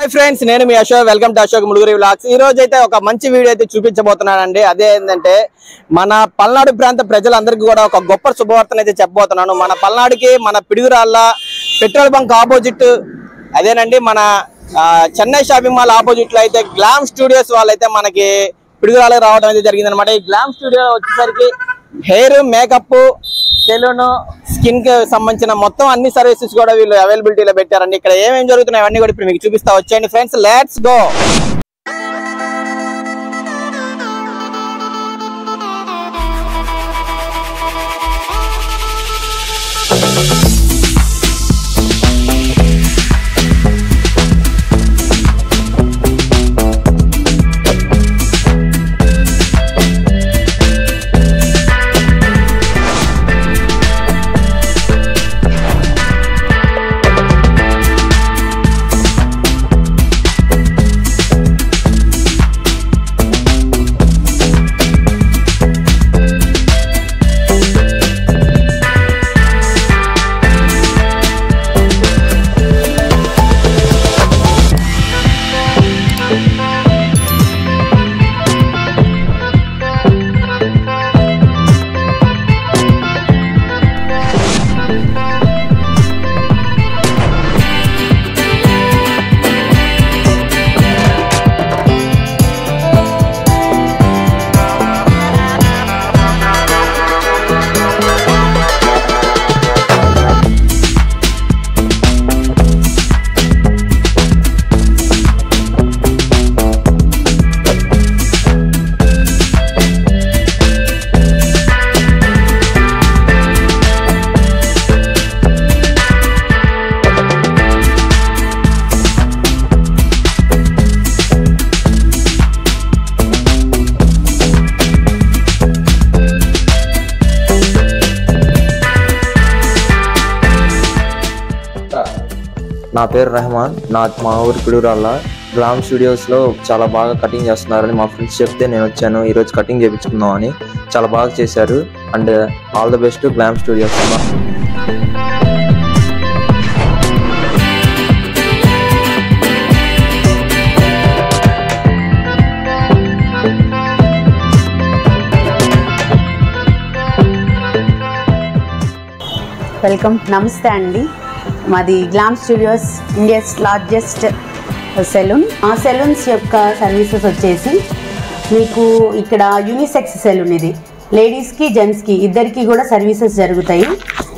हाय friends నేను మీ Ashok welcome to Ashok Muluguri vlogs. ఈ రోజు అయితే ఒక మంచి వీడియో అయితే చూపించబోతున్నానండి। అదే ఏంటంటే మన పల్నాడు ప్రాంత ప్రజలందరికీ కూడా ఒక గొప్ప శుభవార్తను అయితే చెప్పబోతున్నాను। మన పల్నాడుకి మన పిడుగురాళ్ళ పెట్రోల్ బంక్ ఆపోజిట్ అదేనండి మన చెన్నై షాపింగ్ మాల్ ఆపోజిట్ లో అయితే గ్లామ్ స్టూడియోస్ వాళ్ళైతే మనకి పిడుగురాళ్ళకి రావడం అయితే జరిగిందన్నమాట। ఈ గ్లామ్ స్టూడియో వచ్చేసరికి హెయిర్ మేకప్ సెలూన్ స్కిన్ కి సంబంధించిన మొత్తం అన్ని సర్వీసెస్ కూడా వీళ్ళు అవైలబిలిటీలో పెట్టారండి। ఇక్కడ ఏమేమి జరుగుతున్నాయి అవన్నీ కూడా ఇప్పుడు మీకు చూపిస్తా వచ్చేయండి ఫ్రెండ్స్, లెట్స్ గో। నా పేరు రెహమాన్, మా ఊరు పిడుగురాళ్ళ గ్లామ్ స్టూడియోస్ లో చాలా బాగా కటింగ్ చేస్తున్నారని మా ఫ్రెండ్స్ చెప్తే నేను వచ్చాను ఈ రోజు కటింగ్ చేయించుకుందాం అని। చాలా బాగా చేశారు and all the best glam studios. Welcome, నమస్తే అండి। మాది glam studios India's largest salon. ఆ సెలూన్స్ యొక్క సర్వీసెస్ వచ్చేసి మీకు ఇక్కడ యూనిసెక్స్ సెలూన్, ఇది లేడీస్కి జెంట్స్కి ఇద్దరికి కూడా సర్వీసెస్ జరుగుతాయి।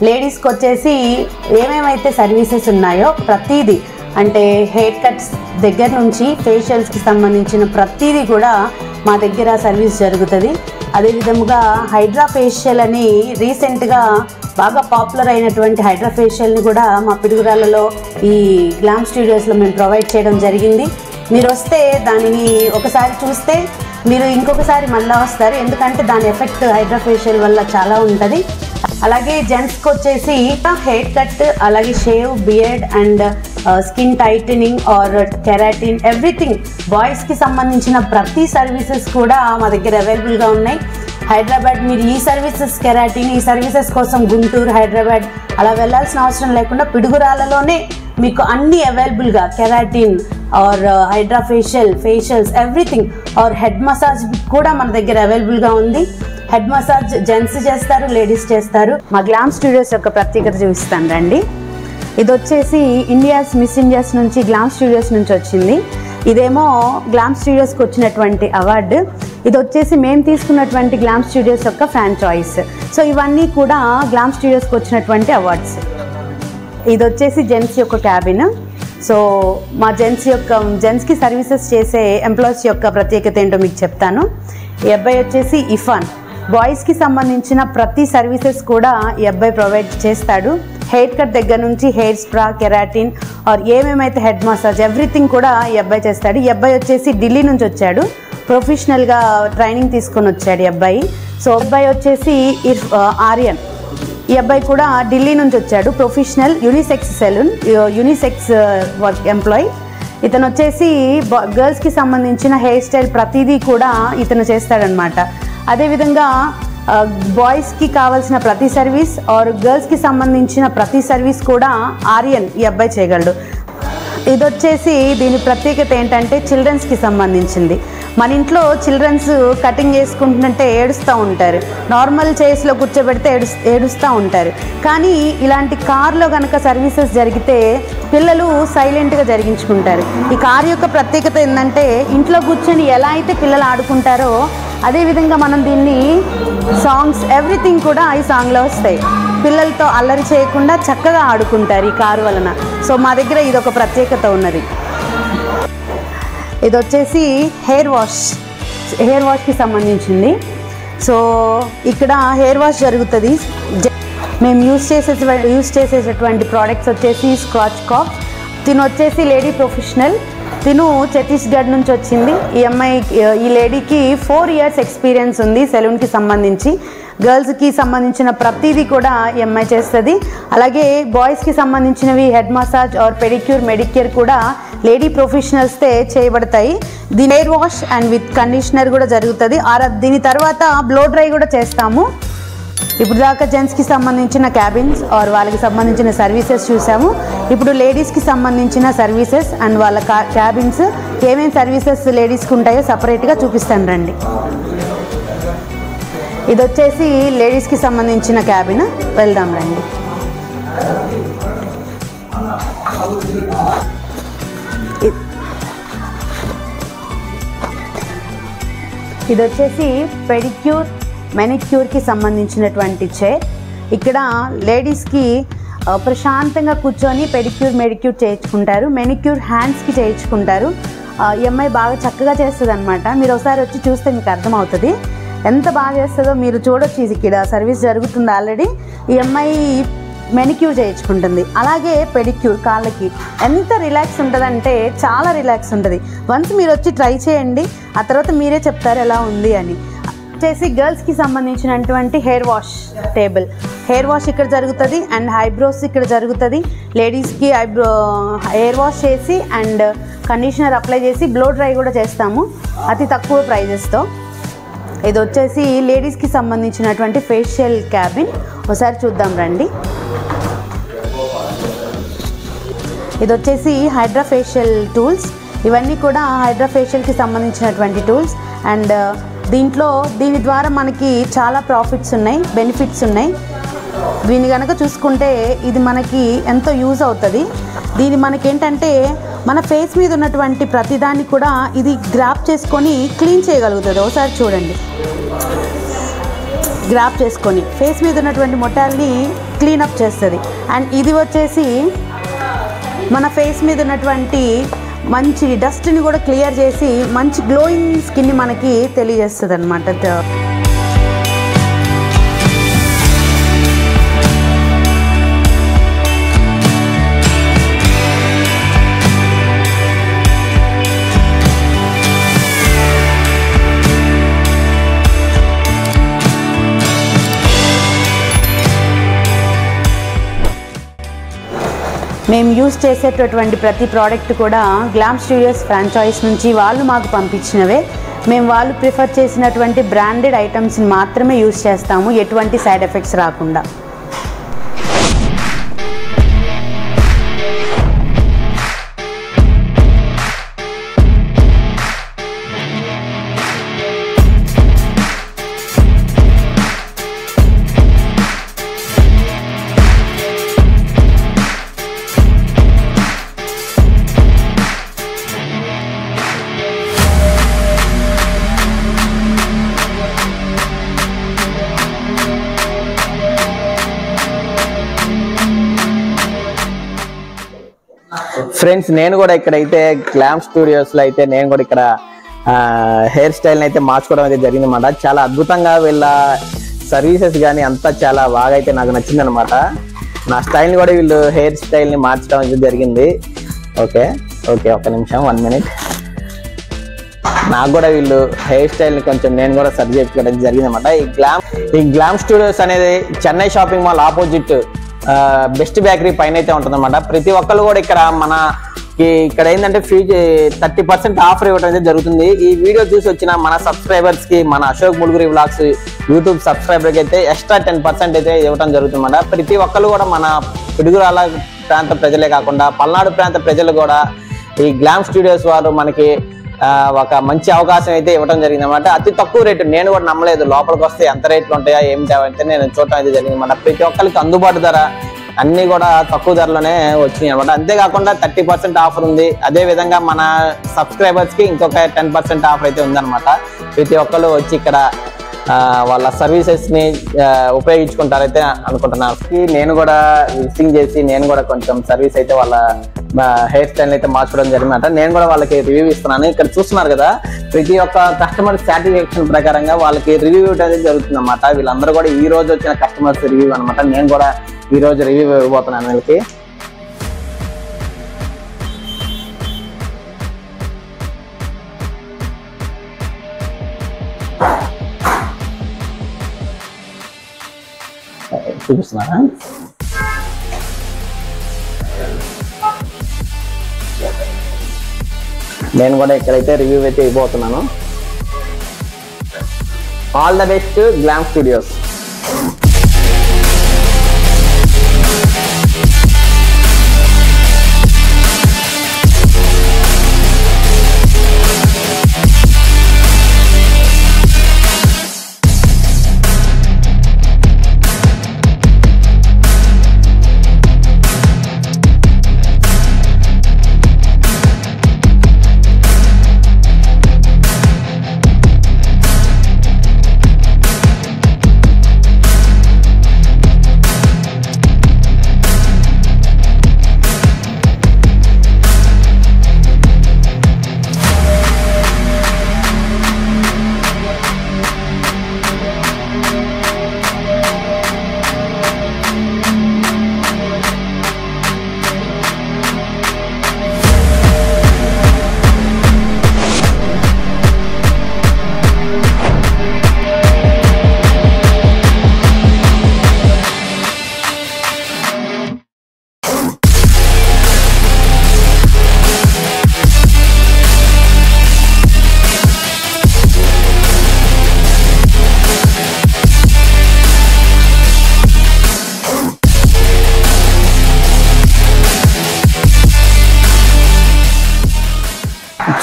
లేడీస్కి వచ్చేసి ఏమేమైతే సర్వీసెస్ ఉన్నాయో ప్రతిదీ అంటే హెయిర్ కట్స్ దగ్గర నుంచి ఫేషియల్స్కి సంబంధించిన ప్రతిదీ కూడా మా దగ్గర సర్వీస్ జరుగుతుంది। అదేవిధముగా హైడ్రా ఫేషియల్ అని రీసెంట్గా బాగా పాపులర్ అయినటువంటి హైడ్రా ఫేషియల్ని కూడా మా పిడుగురాళ్ళలో ఈ గ్లామ్ స్టూడియోస్లో మేము ప్రొవైడ్ చేయడం జరిగింది। మీరు వస్తే దానిని ఒకసారి చూస్తే మీరు ఇంకొకసారి మళ్ళీ వస్తారు, ఎందుకంటే దాని ఎఫెక్ట్ హైడ్రా ఫేషియల్ వల్ల చాలా ఉంటుంది। అలాగే జెంట్స్కి వచ్చేసి హెయిర్ కట్, అలాగే shave, beard and skin tightening or keratin everything, బాయ్స్కి సంబంధించిన ప్రతి సర్వీసెస్ కూడా మా దగ్గర అవైలబుల్గా ఉన్నాయి। హైదరాబాద్ మీరు ఈ సర్వీసెస్ కెరాటిన్ ఈ సర్వీసెస్ కోసం గుంటూరు, హైదరాబాద్ అలా వెళ్ళాల్సిన అవసరం లేకుండా పిడుగురాళ్ళలోనే మీకు అన్ని అవైలబుల్గా keratin or hydra facials everything or head massage కూడా మన దగ్గర అవైలబుల్గా ఉంది। హెడ్ మసాజ్ జెంట్స్ చేస్తారు, లేడీస్ చేస్తారు। మా గ్లామ్ స్టూడియోస్ యొక్క ప్రత్యేకత చూపిస్తాను రండి। ఇది వచ్చేసి మిస్ ఇండియాస్ నుంచి గ్లామ్ స్టూడియోస్ నుంచి వచ్చింది। ఇదేమో గ్లామ్ స్టూడియోస్కి వచ్చినటువంటి అవార్డు, ఇది వచ్చేసి మేము తీసుకున్నటువంటి గ్లామ్ స్టూడియోస్ యొక్క ఫ్యాన్ చాయిస్। సో ఇవన్నీ కూడా గ్లామ్ స్టూడియోస్కి వచ్చినటువంటి అవార్డ్స్। ఇది వచ్చేసి జెంట్స్ యొక్క క్యాబిన్। సో మా జెంట్స్కి సర్వీసెస్ చేసే ఎంప్లాయీస్ యొక్క ప్రత్యేకత ఏంటో మీకు చెప్తాను। ఈ అబ్బాయి వచ్చేసి ఇఫాన్, బాయ్స్కి సంబంధించిన ప్రతి సర్వీసెస్ కూడా ఈ అబ్బాయి ప్రొవైడ్ చేస్తాడు। హెయిర్ కట్ దగ్గర నుంచి హెయిర్ స్ప్రా, కెరాటిన్ ఆర్ ఏమేమైతే హెడ్ మసాజ్ ఎవ్రీథింగ్ కూడా ఈ అబ్బాయి చేస్తాడు। ఈ అబ్బాయి వచ్చేసి ఢిల్లీ నుంచి వచ్చాడు, ప్రొఫెషనల్గా ట్రైనింగ్ తీసుకొని వచ్చాడు ఈ అబ్బాయి। సో అబ్బాయి వచ్చేసి ఆర్యన్, ఈ అబ్బాయి కూడా ఢిల్లీ నుంచి వచ్చాడు, professional unisex salon unisex work employee. ఇతను వచ్చేసి గర్ల్స్కి సంబంధించిన హెయిర్ స్టైల్ ప్రతిదీ కూడా ఇతను చేస్తాడనమాట। అదేవిధంగా బాయ్స్కి కావాల్సిన ప్రతి సర్వీస్ ఆర్ గర్ల్స్కి సంబంధించిన ప్రతి సర్వీస్ కూడా ఆర్యన్ ఈ అబ్బాయి చేయగలడు। ఇది వచ్చేసి దీని ప్రత్యేకత ఏంటంటే చిల్డ్రన్స్కి సంబంధించింది. మన ఇంట్లో చిల్డ్రన్స్ కటింగ్ చేసుకుంటుంటే ఏడుస్తూ ఉంటారు, నార్మల్ చైర్స్లో కూర్చోబెడితే ఏడుస్తూ ఉంటారు. కానీ ఇలాంటి కార్లో కనుక సర్వీసెస్ జరిగితే పిల్లలు సైలెంట్గా జరిగించుకుంటారు. ఈ కార్ యొక్క ప్రత్యేకత ఏంటంటే ఇంట్లో కూర్చొని ఎలా అయితే పిల్లలు ఆడుకుంటారో అదేవిధంగా మనం దీన్ని సాంగ్స్ ఎవ్రీథింగ్ కూడా ఈ సాంగ్లో వస్తాయి. పిల్లలతో అల్లరి చేయకుండా చక్కగా ఆడుకుంటారు ఈ కారు వలన. సో మా దగ్గర ఇది ఒక ప్రత్యేకత ఉన్నది. ఇది వచ్చేసి హెయిర్ వాష్కి సంబంధించింది. సో ఇక్కడ హెయిర్ వాష్ జరుగుతుంది. మేము యూస్ చేసేటటువంటి ప్రోడక్ట్స్ వచ్చేసి స్క్రాచ్ కాఫ్. తిను వచ్చేసి లేడీ ప్రొఫెషనల్, తిను ఛత్తీస్గఢ్ నుంచి వచ్చింది. ఈ లేడీకి 4 years ఎక్స్పీరియన్స్ ఉంది సెలూన్కి సంబంధించి. గర్ల్స్కి సంబంధించిన ప్రతిదీ కూడా ఈ అమ్మాయి చేస్తుంది. అలాగే బాయ్స్కి సంబంధించినవి head massage or pedicure manicure కూడా లేడీ ప్రొఫెషనల్స్తే చేయబడతాయి. దీని hair wash and with conditioner కూడా జరుగుతుంది. దీని తర్వాత బ్లో డ్రై కూడా చేస్తాము. ఇప్పుడు దాకా జెంట్స్కి సంబంధించిన క్యాబిన్స్ ఆర్ వాళ్ళకి సంబంధించిన సర్వీసెస్ చూసాము. ఇప్పుడు లేడీస్కి సంబంధించిన సర్వీసెస్ అండ్ వాళ్ళ క్యాబిన్స్ ఏమేమి సర్వీసెస్ లేడీస్కి ఉంటాయో సపరేట్గా చూపిస్తాను రండి. ఇది వచ్చేసి లేడీస్కి సంబంధించిన క్యాబిన్, వెళ్దాం రండి. ఇది వచ్చేసి పెడిక్యూర్ మెనిక్యూర్కి సంబంధించినటువంటి చైర్. ఇక్కడ లేడీస్కి ప్రశాంతంగా కూర్చొని పెడిక్యూర్ మెడిక్యూర్ చేయించుకుంటారు, మెనిక్యూర్ హ్యాండ్స్కి చేయించుకుంటారు. ఈ అమ్మాయి బాగా చక్కగా చేస్తుంది అనమాట. మీరు ఒకసారి వచ్చి చూస్తే మీకు అర్థమవుతుంది ఎంత బాగా చేస్తుందో. మీరు చూడొచ్చు, ఇక్కడ సర్వీస్ జరుగుతుంది ఆల్రెడీ. ఈ అమ్మాయి మెనిక్యూర్ చేయించుకుంటుంది. అలాగే పెడిక్యూర్ కాళ్ళకి ఎంత రిలాక్స్ ఉంటుందంటే చాలా రిలాక్స్ ఉంటుంది. వన్స్ మీరు వచ్చి ట్రై చేయండి, ఆ తర్వాత మీరే చెప్తారు ఎలా ఉంది అని. వచ్చేసి గర్ల్స్కి సంబంధించినటువంటి hair wash table. Hair wash ఇక్కడ జరుగుతుంది అండ్ ఐబ్రోస్ ఇక్కడ జరుగుతుంది. లేడీస్కి హెయిర్ వాష్ చేసి అండ్ కండిషనర్ అప్లై చేసి బ్లో డ్రై కూడా చేస్తాము అతి తక్కువ ప్రైజెస్తో. ఇది వచ్చేసి లేడీస్కి సంబంధించినటువంటి ఫేషియల్ క్యాబిన్. ఒకసారి చూద్దాం రండి. ఇది వచ్చేసి హైడ్రా ఫేషియల్ టూల్స్. ఇవన్నీ కూడా హైడ్రా ఫేషియల్కి సంబంధించినటువంటి టూల్స్. అండ్ దీని ద్వారా మనకి చాలా ప్రాఫిట్స్ ఉన్నాయి, బెనిఫిట్స్ ఉన్నాయి. దీన్ని కనుక చూసుకుంటే ఇది మనకి ఎంతో యూజ్ అవుతుంది. దీని మనకేంటంటే మన ఫేస్ మీద ఉన్నటువంటి ప్రతిదాన్ని కూడా ఇది గ్రాప్ చేసుకొని క్లీన్ చేయగలుగుతుంది. ఒకసారి చూడండి, గ్రాప్ చేసుకొని ఫేస్ మీద ఉన్నటువంటి మొట్టాలని క్లీనప్ చేస్తుంది. అండ్ ఇది వచ్చేసి మన ఫేస్ మీద ఉన్నటువంటి మంచి డస్ట్ని కూడా క్లియర్ చేసి మంచి గ్లోయింగ్ స్కిన్ని మనకి తెలియజేస్తుంది అన్నమాట. మేము యూజ్ చేసేటటువంటి ప్రతి ప్రోడక్ట్ కూడా గ్లామ్ స్టూడియోస్ ఫ్రాంచైజ్ నుంచి వాళ్ళు మాకు పంపించినవే. మేము వాళ్ళు ప్రిఫర్ చేసినటువంటి బ్రాండెడ్ ఐటమ్స్ని మాత్రమే యూజ్ చేస్తాము, ఎటువంటి సైడ్ ఎఫెక్ట్స్ రాకుండా. ఫ్రెండ్స్, నేను కూడా ఇక్కడైతే గ్లామ్ స్టూడియోస్లో అయితే నేను కూడా ఇక్కడ హెయిర్ స్టైల్ని అయితే మార్చుకోవడం అయితే జరిగిందన్నమాట. చాలా అద్భుతంగా వీళ్ళ సర్వీసెస్ కానీ అంతా చాలా బాగా అయితే నాకు నచ్చిందనమాట. నా స్టైల్ని కూడా వీళ్ళు హెయిర్ స్టైల్ని మార్చడం అయితే జరిగింది. ఓకే ఒక నిమిషం, 1 minute. నాకు కూడా వీళ్ళు హెయిర్ స్టైల్ని కొంచెం నేను కూడా సరి చేసుకోవడం జరిగిందన్నమాట. ఈ గ్లామ్ స్టూడియోస్ అనేది Chennai shopping mall opposite best bakery పైన అయితే ఉంటుందన్నమాట. ప్రతి ఒక్కరు కూడా ఇక్కడ ఏంటంటే 30% ఆఫర్ ఇవ్వడం అయితే జరుగుతుంది. ఈ వీడియో చూసి వచ్చిన మన సబ్స్క్రైబర్స్ కి, మన అశోక్ ములుగురి వ్లాగ్స్ యూట్యూబ్ సబ్స్క్రైబర్కి అయితే ఎక్స్ట్రా 10% అయితే ఇవ్వడం జరుగుతుందన్నమాట. ప్రతి ఒక్కరు కూడా మన పిడుగురాల ప్రాంత ప్రజలే కాకుండా పల్నాడు ప్రాంత ప్రజలు కూడా ఈ గ్లామ్ స్టూడియోస్ వారు మనకి ఒక మంచి అవకాశం అయితే ఇవ్వడం జరిగింది అనమాట. అతి తక్కువ రేటు, నేను కూడా నమ్మలేదు లోపలికి వస్తే ఎంత రేట్లు ఉంటాయా ఏమిటా అంటే నేను చూడటం అయితే జరిగింది అనమాట. ప్రతి ఒక్కరికి అందుబాటు ధర, అన్ని కూడా తక్కువ ధరలోనే వచ్చినాయి అనమాట. అంతేకాకుండా 30% ఆఫర్ ఉంది. అదే విధంగా మన సబ్స్క్రైబర్స్ కి ఇంకొక 10% ఆఫర్ అయితే ఉందన్నమాట. ప్రతి ఒక్కరు వచ్చి ఇక్కడ వాళ్ళ సర్వీసెస్ ని ఉపయోగించుకుంటారైతే అనుకుంటున్నాను. నేను కూడా విజిటింగ్ చేసి నేను కూడా కొంచెం సర్వీస్ అయితే వాళ్ళ హెయిర్ స్టైల్ అయితే మార్చుకోవడం జరిగిందన్నమాట. నేను కూడా వాళ్ళకి రివ్యూ ఇస్తున్నాను. ఇక్కడ చూస్తున్నారు కదా, ప్రతి ఒక్క కస్టమర్ సాటిస్ఫాక్షన్ ప్రకారంగా వాళ్ళకి రివ్యూ అనేది జరుగుతుంది అన్నమాట. వీళ్ళందరూ కూడా ఈ రోజు వచ్చిన కస్టమర్స్ రివ్యూ అనమాట. నేను కూడా ఈ రోజు రివ్యూ ఇవ్వబోతున్నాను వీళ్ళకి. చూపిస్తున్నారా? నేను కూడా ఇక్కడైతే రివ్యూ అయితే ఇవ్వబోతున్నాను. All the best glam studios.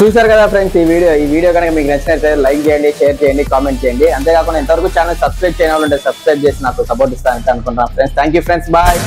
చూసారు కదా ఫ్రెండ్స్, ఈ వీడియో కనుక మీకు నచ్చినట్లయితే లైక్ చేయండి, షేర్ చేయండి, కామెంట్ చేయండి. అంతేకాకుండా ఇంతవరకు ఛానల్ సబ్స్క్రైబ్ చేయని వాళ్ళు ఉంటే సబ్స్క్రైబ్ చేసి నాకు సపోర్ట్ ఇస్తానని అనుకుంటున్నాను friends. Thank you friends, bye.